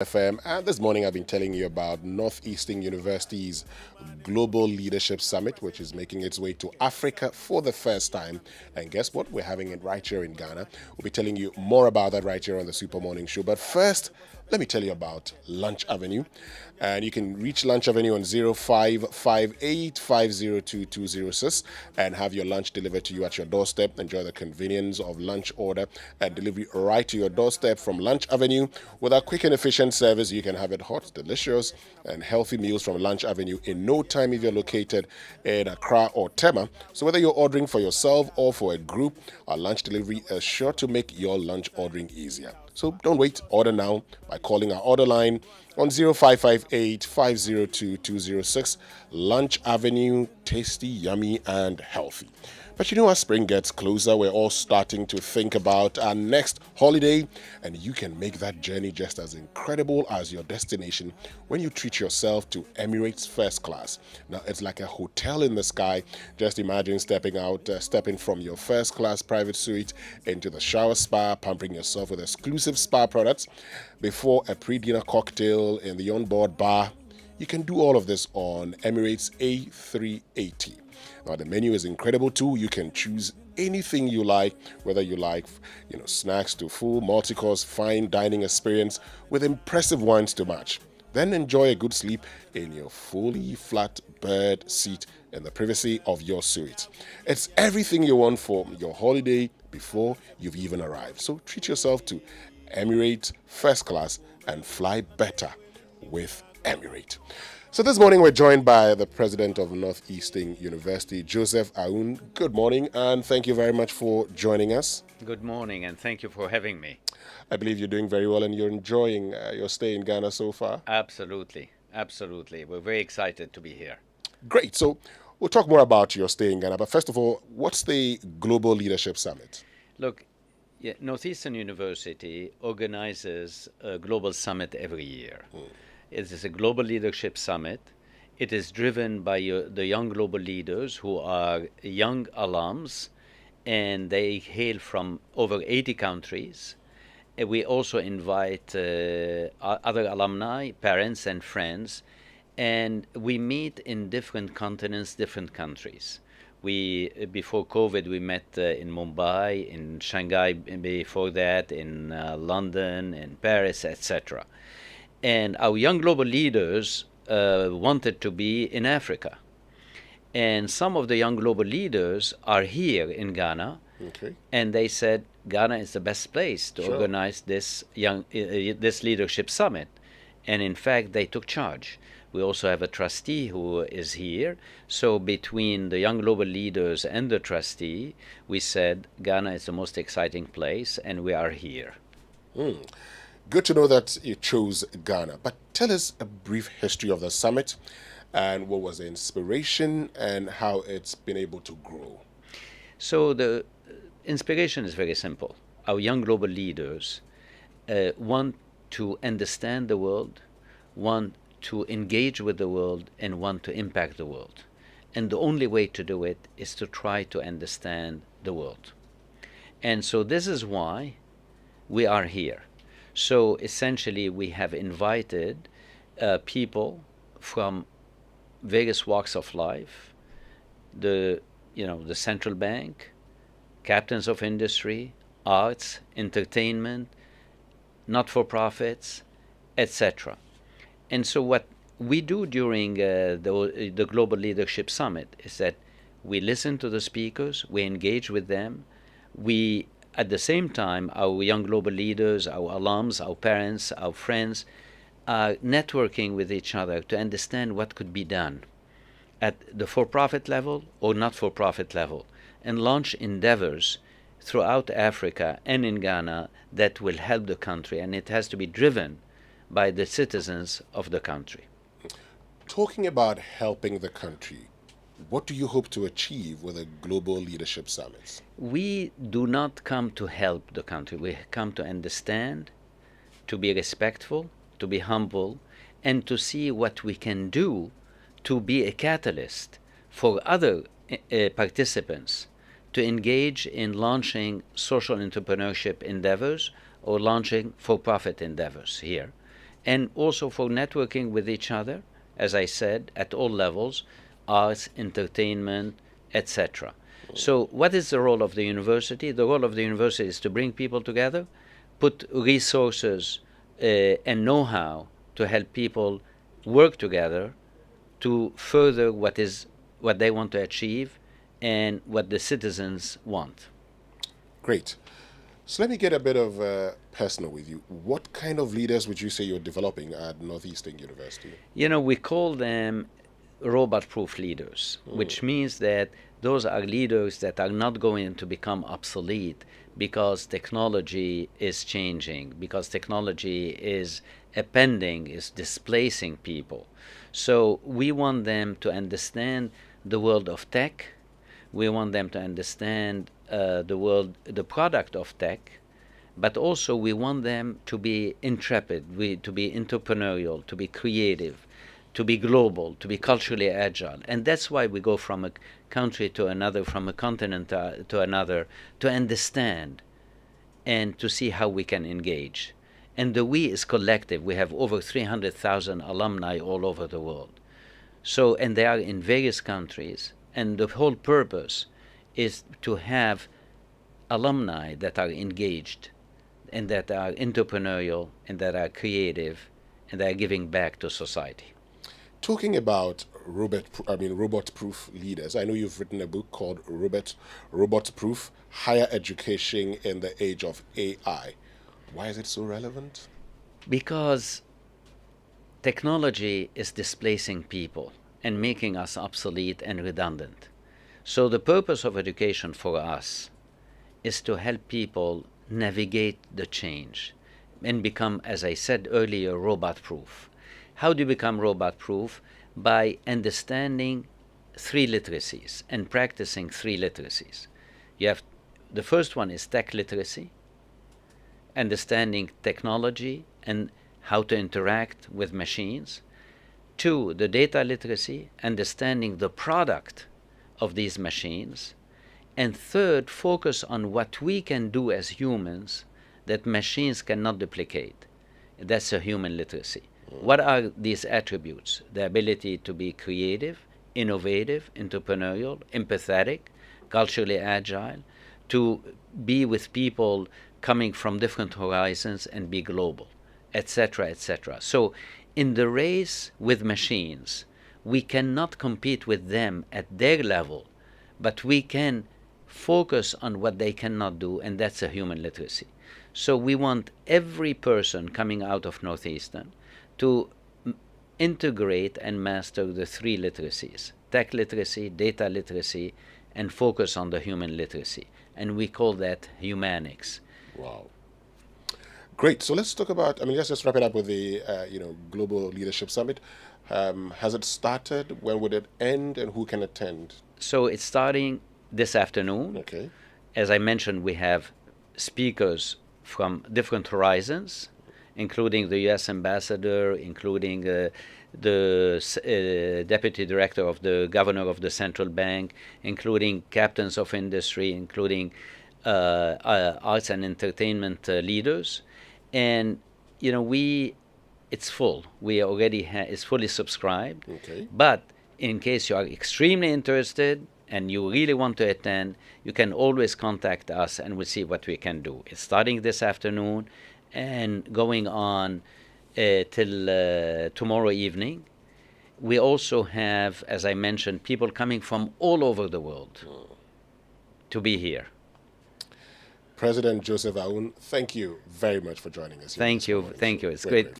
FM, and this morning I've been telling you about Northeastern University's Global Leadership Summit, which is making its way to Africa for the first time. And guess what? We're having it right here in Ghana. We'll be telling you more about that right here on the Super Morning Show. But first, let me tell you about Lunch Avenue. And you can reach Lunch Avenue on 0558 and have your lunch delivered to you at your doorstep. Enjoy the convenience of lunch order and delivery right to your doorstep from Lunch Avenue. With our quick and efficient service, you can have it hot, delicious, and healthy meals from Lunch Avenue in no time if you're located in Accra or Tema. So whether you're ordering for yourself or for a group, our lunch delivery is sure to make your lunch ordering easier. So don't wait, order now by calling our order line on 0558 502 Lunch Avenue, tasty, yummy, and healthy. But you know, as spring gets closer, we're all starting to think about our next holiday, and you can make that journey just as incredible as your destination when you treat yourself to Emirates First Class. Now, it's like a hotel in the sky. Just imagine stepping from your first class private suite into the shower spa, pampering yourself with exclusive spa products before a pre-dinner cocktail in the onboard bar. You can do all of this on Emirates A380. Now the menu is incredible too. You can choose anything you like, whether you like, snacks to full multi-course fine dining experience with impressive wines to match. Then enjoy a good sleep in your fully flat bird seat in the privacy of your suite. It's everything you want for your holiday before you've even arrived. So treat yourself to Emirates First Class and fly better with Emirates. So this morning we're joined by the president of Northeastern University, Joseph Aoun. Good morning, and thank you very much for joining us. Good morning, and thank you for having me. I believe you're doing very well and you're enjoying your stay in Ghana so far. Absolutely. We're very excited to be here. Great. So we'll talk more about your stay in Ghana. But first of all, what's the Global Leadership Summit? Look, Northeastern University organizes a global summit every year. It is a global leadership summit. It is driven by the young global leaders who are young alums, and they hail from over 80 countries. And we also invite other alumni, parents, and friends, and we meet in different continents, different countries. Before COVID, we met in Mumbai, in Shanghai before that, in London, in Paris, etc. And our young global leaders wanted to be in Africa. And some of the young global leaders are here in Ghana. Okay. And they said Ghana is the best place to organize this this leadership summit. And in fact, they took charge. We also have a trustee who is here. So between the young global leaders and the trustee, we said Ghana is the most exciting place, and we are here. Good to know that you chose Ghana. But tell us a brief history of the summit and what was the inspiration and how it's been able to grow. So the inspiration is very simple. Our young global leaders want to understand the world, want to engage with the world, and want to impact the world. And the only way to do it is to try to understand the world. And so this is why we are here. So essentially, we have invited people from various walks of life, the central bank, captains of industry, arts, entertainment, not-for-profits, etc. And so what we do during the Global Leadership Summit is that we listen to the speakers, we engage with them, at the same time, our young global leaders, our alums, our parents, our friends are networking with each other to understand what could be done at the for-profit level or not-for-profit level, and launch endeavors throughout Africa and in Ghana that will help the country, and it has to be driven by the citizens of the country. Talking about helping the country, what do you hope to achieve with a Global Leadership Summit? We do not come to help the country. We come to understand, to be respectful, to be humble, and to see what we can do to be a catalyst for other participants to engage in launching social entrepreneurship endeavors or launching for-profit endeavors here. and also for networking with each other, as I said, at all levels, arts, entertainment, etc. So, what is the role of the university? The role of the university is to bring people together, put resources and know how to help people work together to further what they want to achieve and what the citizens want. Great. So let me get a bit of personal with you. What kind of leaders would you say you're developing at Northeastern University? We call them robot-proof leaders, which means that those are leaders that are not going to become obsolete because technology is changing, because technology is appending, is displacing people. So we want them to understand the world of tech. We want them to understand the product of tech, but also we want them to be intrepid, to be entrepreneurial, to be creative, to be global, to be culturally agile. And that's why we go from a country to another, from a continent to another, to understand and to see how we can engage. And the we is collective. We have over 300,000 alumni all over the world. So, and they are in various countries. And the whole purpose is to have alumni that are engaged and that are entrepreneurial and that are creative and that are giving back to society. Talking about robot-proof leaders, I know you've written a book called Robot-Proof: Higher Education in the Age of AI. Why is it so relevant? Because technology is displacing people and making us obsolete and redundant. So the purpose of education for us is to help people navigate the change and become, as I said earlier, robot-proof. How do you become robot-proof? By understanding three literacies and practicing three literacies. The first one is tech literacy, understanding technology and how to interact with machines. Two, the data literacy, understanding the product of these machines. And third, focus on what we can do as humans that machines cannot duplicate. That's a human literacy. What are these attributes? The ability to be creative, innovative, entrepreneurial, empathetic, culturally agile, to be with people coming from different horizons and be global, etc., etc. So in the race with machines, we cannot compete with them at their level, but we can focus on what they cannot do, and that's a human literacy. So we want every person coming out of Northeastern to integrate and master the three literacies: tech literacy, data literacy, and focus on the human literacy. And we call that humanics. Wow. Great. So let's talk about, let's just wrap it up with the, Global Leadership Summit. Has it started? When would it end? And who can attend? So it's starting this afternoon. Okay. As I mentioned, we have speakers from different horizons, including the U.S. ambassador, including the deputy director of the governor of the central bank, including captains of industry, including arts and entertainment leaders. And, it's full. We already it's fully subscribed. Okay. But in case you are extremely interested and you really want to attend, you can always contact us and we'll see what we can do. It's starting this afternoon and going on till tomorrow evening. We also have, as I mentioned, people coming from all over the world to be here. President Joseph Aoun, thank you very much for joining us. Thank you. Thank you. It's great.